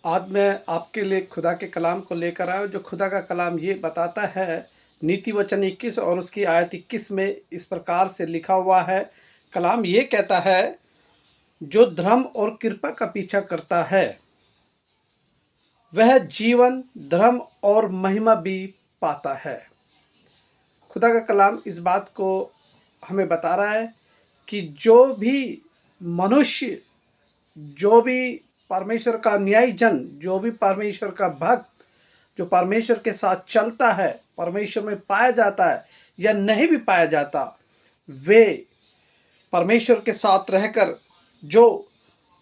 आज मैं आपके लिए खुदा के कलाम को लेकर आया हूँ, जो खुदा का कलाम ये बताता है। नीति वचन 21 और उसकी आयत 21 में इस प्रकार से लिखा हुआ है। कलाम ये कहता है, जो धर्म और कृपा का पीछा करता है वह जीवन, धर्म और महिमा भी पाता है। खुदा का कलाम इस बात को हमें बता रहा है कि जो भी मनुष्य, जो भी परमेश्वर का न्यायी जन, जो भी परमेश्वर का भक्त, जो परमेश्वर के साथ चलता है, परमेश्वर में पाया जाता है या नहीं भी पाया जाता, वे परमेश्वर के साथ रहकर जो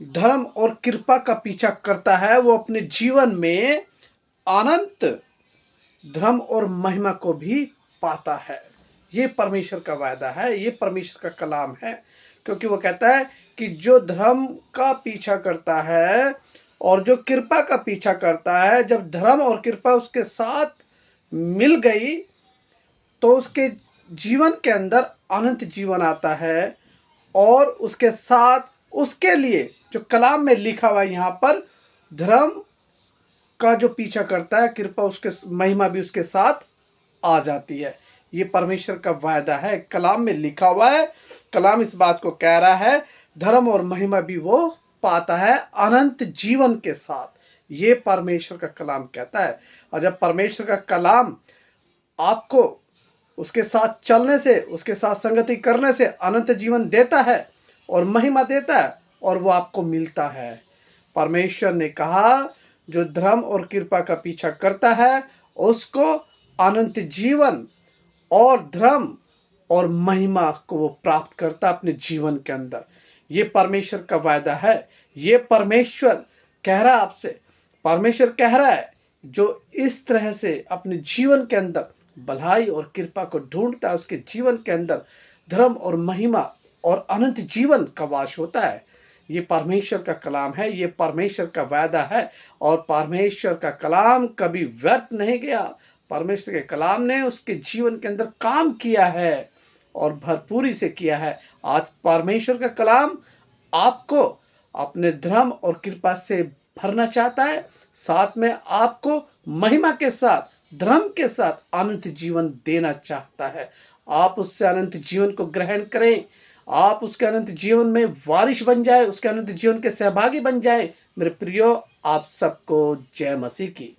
धर्म और कृपा का पीछा करता है, वो अपने जीवन में अनंत धर्म और महिमा को भी पाता है। ये परमेश्वर का वायदा है, ये परमेश्वर का कलाम है। क्योंकि वो कहता है कि जो धर्म का पीछा करता है और जो कृपा का पीछा करता है, जब धर्म और कृपा उसके साथ मिल गई तो उसके जीवन के अंदर अनंत जीवन आता है। और उसके साथ उसके लिए जो कलाम में लिखा हुआ है, यहाँ पर धर्म का जो पीछा करता है, कृपा उसके, महिमा भी उसके साथ आ जाती है। ये परमेश्वर का वायदा है, कलाम में लिखा हुआ है। कलाम इस बात को कह रहा है, धर्म और महिमा भी वो पाता है अनंत जीवन के साथ। ये परमेश्वर का कलाम कहता है। और जब परमेश्वर का कलाम आपको उसके साथ चलने से, उसके साथ संगति करने से अनंत जीवन देता है और महिमा देता है, और वो आपको मिलता है। परमेश्वर ने कहा, जो धर्म और कृपा का पीछा करता है उसको अनंत जीवन और धर्म और महिमा को वो प्राप्त करता अपने जीवन के अंदर। ये परमेश्वर का वायदा है। ये परमेश्वर कह रहा है आपसे, परमेश्वर कह रहा है, जो इस तरह से अपने जीवन के अंदर भलाई और कृपा को ढूंढता है, उसके जीवन के अंदर धर्म और महिमा और अनंत जीवन का वास होता है। ये परमेश्वर का कलाम है, ये परमेश्वर का वायदा है। और परमेश्वर का कलाम कभी व्यर्थ नहीं गया। परमेश्वर के कलाम ने उसके जीवन के अंदर काम किया है और भरपूरी से किया है। आज परमेश्वर का कलाम आपको अपने धर्म और कृपा से भरना चाहता है, साथ में आपको महिमा के साथ, धर्म के साथ अनंत जीवन देना चाहता है। आप उससे अनंत जीवन को ग्रहण करें, आप उसके अनंत जीवन में वारिश बन जाए, उसके अनंत जीवन के सहभागी बन जाए। मेरे प्रियो, आप सबको जय मसीह की।